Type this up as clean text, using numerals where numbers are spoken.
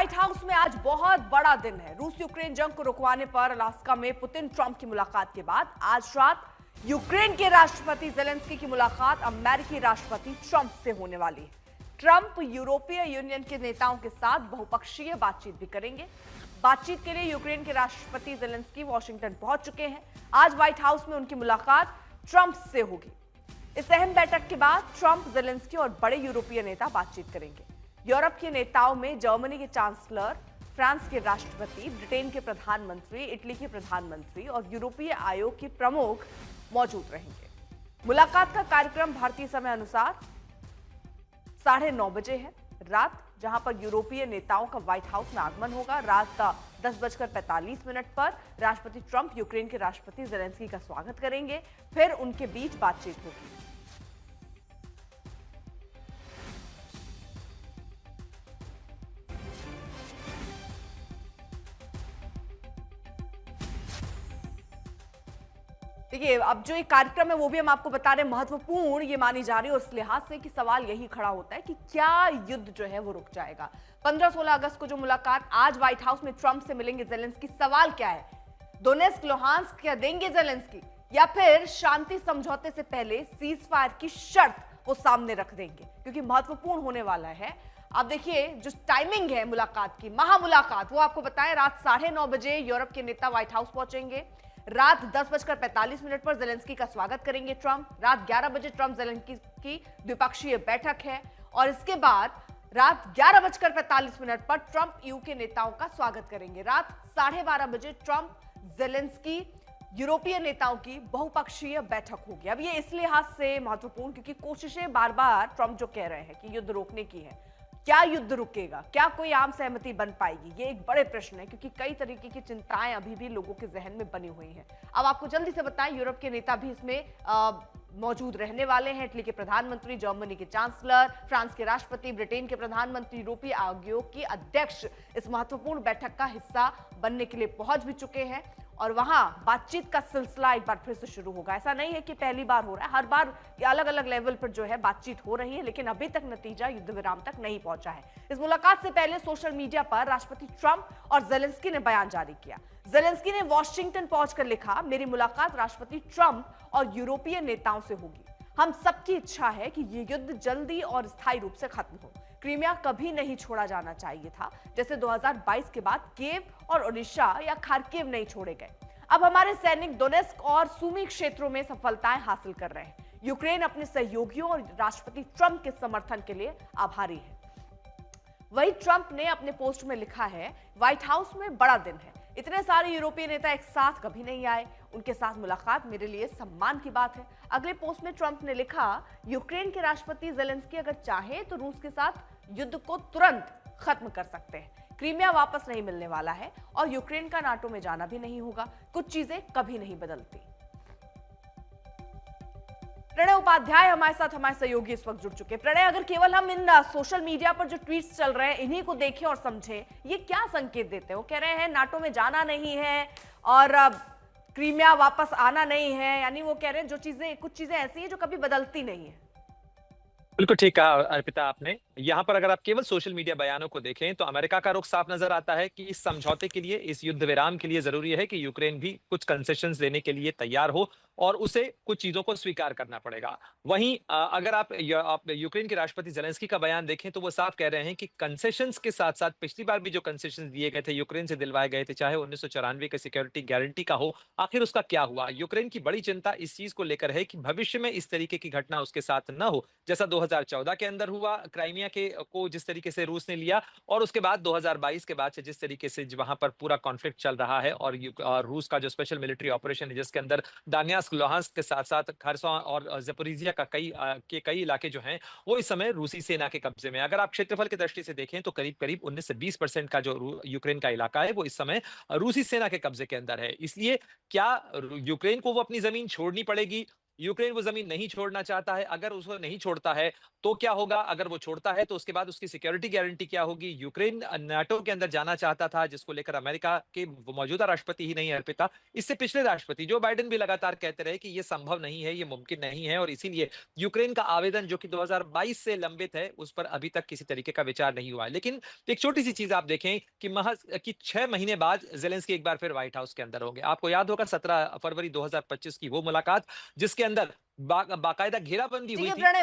White house में आज बहुत बड़ा दिन है। रूस यूक्रेन जंग को रुकवाने पर अलास्का में पुतिन ट्रंप की मुलाकात के बाद आज रात यूक्रेन के राष्ट्रपति जेलेंस्की की मुलाकात अमेरिकी राष्ट्रपति ट्रंप से होने वाली है। ट्रंप यूरोपीय यूनियन के नेताओं के साथ बहुपक्षीय बातचीत भी करेंगे। बातचीत के लिए यूक्रेन के राष्ट्रपति जेलेंस्की वॉशिंगटन पहुंच चुके हैं। आज व्हाइट हाउस में उनकी मुलाकात ट्रंप से होगी। इस अहम बैठक के बाद ट्रंप, जेलेंस्की और बड़े यूरोपीय नेता बातचीत करेंगे। यूरोप के नेताओं में जर्मनी के चांसलर, फ्रांस के राष्ट्रपति, ब्रिटेन के प्रधानमंत्री, इटली के प्रधानमंत्री और यूरोपीय आयोग के प्रमुख मौजूद रहेंगे। मुलाकात का कार्यक्रम भारतीय समय अनुसार 9:30 बजे है रात, जहां पर यूरोपीय नेताओं का व्हाइट हाउस में आगमन होगा। रात 10:45 पर राष्ट्रपति ट्रंप यूक्रेन के राष्ट्रपति जेलेंस्की का स्वागत करेंगे। फिर उनके बीच बातचीत होगी। देखिए, अब जो ये कार्यक्रम है वो भी हम आपको बता रहे हैं, महत्वपूर्ण ये मानी जा रही है। और इस लिहाज से कि सवाल यही खड़ा होता है कि क्या युद्ध जो है वो रुक जाएगा। 15-16 अगस्त को जो मुलाकात आज व्हाइट हाउस में ट्रंप से मिलेंगे जेलेंस्की, सवाल क्या है? दोनेत्स्क, लुहांस्क क्या देंगे जेलेंस्की, या फिर शांति समझौते से पहले सीज फायर की शर्त वो सामने रख देंगे? क्योंकि महत्वपूर्ण होने वाला है। अब देखिए, जो टाइमिंग है मुलाकात की, महामुलाकात, वो आपको बताएं, रात 9:30 बजे यूरोप के नेता व्हाइट हाउस पहुंचेंगे। रात 10:45 पर जेलेंस्की का स्वागत करेंगे ट्रंप। रात 11 बजे ट्रंप जेलेंस्की की द्विपक्षीय बैठक है। और इसके बाद रात 11:45 पर ट्रंप ईयू के नेताओं का स्वागत करेंगे। रात 12:30 बजे ट्रंप, जेलेंस्की, यूरोपीय नेताओं की बहुपक्षीय बैठक होगी। अब ये इस लिहाज से महत्वपूर्ण क्योंकि कोशिशें बार बार ट्रंप जो कह रहे हैं कि युद्ध रोकने की है। क्या युद्ध रुकेगा? क्या कोई आम सहमति बन पाएगी? ये एक बड़े प्रश्न है क्योंकि कई तरीके की चिंताएं अभी भी लोगों के जहन में बनी हुई हैं। अब आपको जल्दी से बताएं, यूरोप के नेता भी इसमें मौजूद रहने वाले हैं। इटली के प्रधानमंत्री, जर्मनी के चांसलर, फ्रांस के राष्ट्रपति, ब्रिटेन के प्रधानमंत्री, यूरोपीय आयोग के अध्यक्ष इस महत्वपूर्ण बैठक का हिस्सा बनने के लिए पहुंच भी चुके हैं। और वहां बातचीत का सिलसिला एक बार फिर से शुरू होगा। ऐसा नहीं है कि पहली बार हो रहा है, हर बार अलग अलग लेवल पर जो है बातचीत हो रही है, लेकिन अभी तक नतीजा युद्ध विराम तक नहीं पहुंचा है। इस मुलाकात से पहले सोशल मीडिया पर राष्ट्रपति ट्रंप और जेलेंस्की ने बयान जारी किया। जेलेंस्की ने वॉशिंगटन पहुंचकर लिखा, मेरी मुलाकात राष्ट्रपति ट्रंप और यूरोपीय नेताओं से होगी। हम सबकी इच्छा है कि ये युद्ध जल्दी और स्थायी रूप से खत्म हो। क्रीमिया कभी नहीं छोड़ा जाना चाहिए था, जैसे 2022 के बाद कीव और ओडिशा या खार्किव नहीं छोड़े गए। अब हमारे सैनिक दोनेत्स्क और सूमी क्षेत्रों में सफलताएं हासिल कर रहे हैं। यूक्रेन अपने सहयोगियों और राष्ट्रपति ट्रंप के समर्थन के लिए आभारी है। वही ट्रंप ने अपने पोस्ट में लिखा है, व्हाइट हाउस में बड़ा दिन है। इतने सारे यूरोपीय नेता एक साथ कभी नहीं आए। उनके साथ मुलाकात मेरे लिए सम्मान की बात है। अगले पोस्ट में ट्रंप ने लिखा, यूक्रेन के राष्ट्रपति जेलेंस्की अगर चाहे तो रूस के साथ युद्ध को तुरंत खत्म कर सकते हैं। क्रीमिया वापस नहीं मिलने वाला है और यूक्रेन का नाटो में जाना भी नहीं होगा। कुछ चीजें कभी नहीं बदलती। प्रणय उपाध्याय हमारे साथ, हमारे सहयोगी इस वक्त जुड़ चुके हैं। प्रणय, अगर केवल हम इन सोशल मीडिया पर जो ट्वीट्स चल रहे हैं इन्हीं को देखें और समझें, ये क्या संकेत देते हैं? वो कह रहे हैं नाटो में जाना नहीं है और क्रीमिया वापस आना नहीं है, यानी वो कह रहे हैं जो चीजें, कुछ चीजें ऐसी हैं जो कभी बदलती नहीं है। बिल्कुल ठीक कहा अर्पिता आपने। यहाँ पर अगर आप केवल सोशल मीडिया बयानों को देखें तो अमेरिका का रुख साफ नजर आता है कि इस समझौते के लिए, इस युद्ध विराम के लिए जरूरी है कि यूक्रेन भी कुछ कंसेशंस देने के लिए तैयार हो और उसे कुछ चीजों को स्वीकार करना पड़ेगा। वहीं अगर आप यूक्रेन के राष्ट्रपति जेलेंस्की का बयान देखें तो वो साफ कह रहे हैं कि कंसेशंस के साथ साथ पिछली बार भी जो कंसेशंस दिए गए थे, यूक्रेन से दिलवाए गए थे, चाहे 1994 के सिक्योरिटी गारंटी का हो, आखिर उसका क्या हुआ? यूक्रेन की बड़ी चिंता इस चीज को लेकर है कि भविष्य में इस तरीके की घटना उसके साथ न हो, जैसा 2014 के अंदर हुआ, क्राइमिया के को जिस तरीके से रूस ने लिया, और उसके बाद 2022 के बाद से जिस तरीके से वहां पर पूरा कॉन्फ्लिक्ट चल रहा है और रूस का जो स्पेशल मिलिट्री ऑपरेशन है, जिसके अंदर दानियास्क, लुहांस्क के साथ साथ खरसों और ज़पोरिजिया का कई इलाके जो हैं वो इस समय रूसी सेना के कब्जे में। अगर आप क्षेत्रफल की दृष्टि से देखें तो करीब करीब 19 से 20% का जो यूक्रेन का इलाका है वो इस समय रूसी सेना के कब्जे के अंदर है। इसलिए क्या यूक्रेन को वो अपनी जमीन छोड़नी पड़ेगी यूक्रेन वो जमीन नहीं छोड़ना चाहता है। अगर उसको नहीं छोड़ता है तो क्या होगा? अगर वो छोड़ता है तो उसके बाद उसकी सिक्योरिटी गारंटी क्या होगी? यूक्रेन नाटो के अंदर जाना चाहता था, जिसको लेकर अमेरिका के वो मौजूदा राष्ट्रपति ही नहीं अर्पिता, इससे पिछले राष्ट्रपति जो बाइडेन भी लगातार कहते रहे कि ये संभव नहीं है, ये मुमकिन नहीं है, और इसीलिए यूक्रेन का आवेदन जो कि 2022 से लंबित है, उस पर अभी तक किसी तरीके का विचार नहीं हुआ है। लेकिन एक छोटी सी चीज आप देखें कि महज कि 6 महीने बाद जेलेंस्की एक बार फिर व्हाइट हाउस के अंदर होंगे। आपको याद होगा 17 फरवरी 2025 की वो मुलाकात, जिसके अंदर बाकायदा घेराबंदी हुई देखिए थी। प्रणय,